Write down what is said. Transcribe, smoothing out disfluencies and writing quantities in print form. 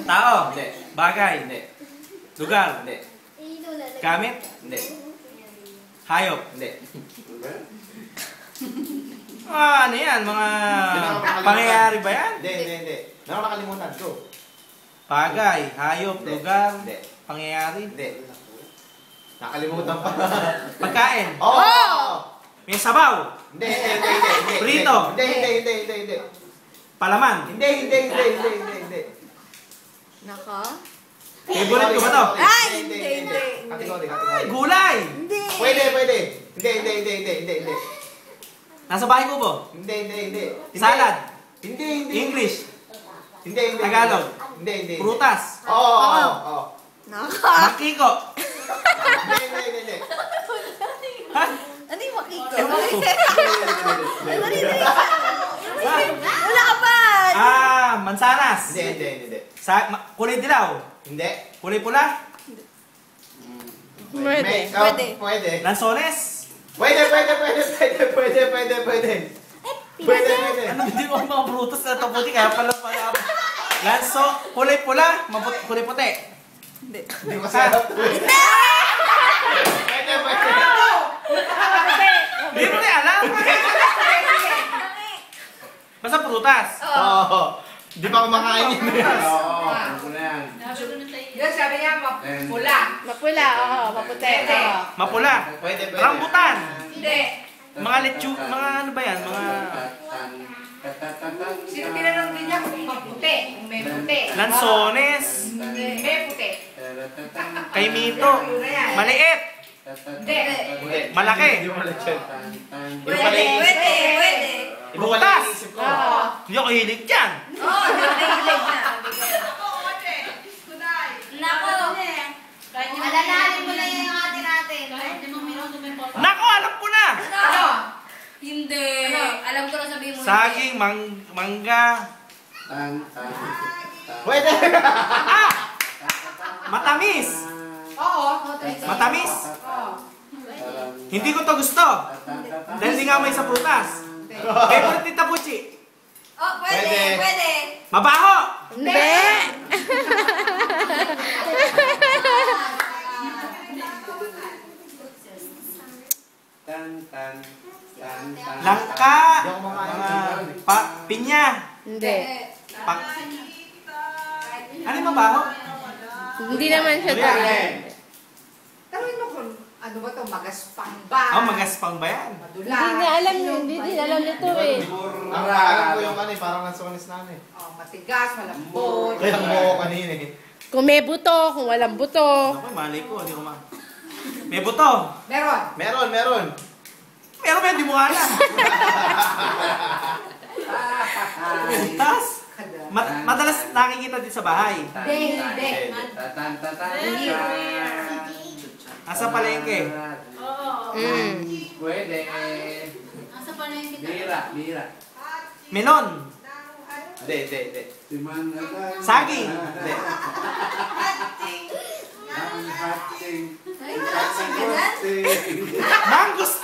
Tao. Hindi. Bagay. Hindi. Lugar. Hindi. Gamit. Hindi. Hayop. Hindi. Ano yan? Mga pangyayari ba yan? Hindi, hindi, hindi. Meron nakalimutan. Go. Bagay, hayop, Hindi. lugar, Hindi. pangyayari. Hindi. Nakalimutan pa. Pagkain. Oo! May sabaw. Hindi, hindi, hindi, hindi. Prito. Hindi, hindi, hindi, hindi, hindi. Palaman. Hindi, hindi, hindi, hindi, hindi, hindi. Naka? Favorite ko ba to? Ay, Hindi, hindi, hindi. hindi. Kategory, Ay, kategory. gulay. Hindi. Pwede, pwede. Hindi, hindi, hindi, hindi, hindi, hindi. Nasa bahay ko po. Hindi, hindi, hindi. Salad. Hindi, hindi. English. Hindi, hindi. Tagalog. Hindi, hindi. Prutas. Oo, oo, oo. Naka? Makiko. Hindi, hindi, hindi, hindi. Ha? Ano yung makiko? Ewan ko. Wala ka pa! Mansanas. Hindi, hindi, hindi, hindi. Kulay dilaw. Hindi. Kulay pula. Pwede, May- pwede. Pwede. Lansones. Pwede, pwede, pwede, pwede, pwede, pwede, pwede. Pwede, pwede. Ano, hindi ko mga prutas na taputi, kaya pala. Lanso, kulay pula, kulay puti. Hindi. Hindi ko masarap. Pwede, pwede. Hindi mo na alam. Basta prutas. Oo. Di ba kumakain yun? Oo, Yan, sabi niya, mapula. Mapula, oo. Maputi. Oo. Mapula. Pwede, pwede. Rambutan. Hindi. Mga lechu, mga ano ba yan? Mga Sino tinanong din niya kung maputi? Kung may puti. lansones. May puti. Kay Mito. Maliit. Hindi. Malaki. Hindi mo malaki yan. Pwede, pwede, pwede. Iba pala Prutas. yung isip ko. Oo. Hindi ako hilig dyan. Oo, nakahilig na. Nako! Alalahanin mo na yung ate natin. Nako, alam ko na. Ano? Hindi. Alam ko na sabihin mo. Saging, mangga. Pwede. Matamis. Oo. Matamis. Oo. Hindi ko to gusto. Dahil hindi nga may sa prutas. Favorite ni Tabuchi. Oh, pwede, Pwede. pwede. Mabaho. Hindi. Langka. Hindi ako makain. Mga pinya. Hindi. Ano yung mabaho? Hindi naman siya talaga. Tanungin mo kung ano ba ito, magaspang ba? Magaspang ba yan? Madula. Hindi niya alam yun. Hindi din alam nito eh. Ang alam ko yung ano eh, parang lansones namin. Oh, matigas, malambot. Kaya mo ako kanina eh. Kung may buto, kung walang buto. Ako, malay ko. Hindi ko ma... May buto. Meron. Meron, meron. Meron ba? Hindi mo alam. Prutas. Madalas nakikita din sa bahay. Hindi, hindi. Nasa palengke. Mm. Pwede. Nasa pa na yung kita. Bira, bira. Melon. Hindi, hindi, hindi. Saging. Hindi. Ang hating. Ay, wala ka dyan? Mangustin.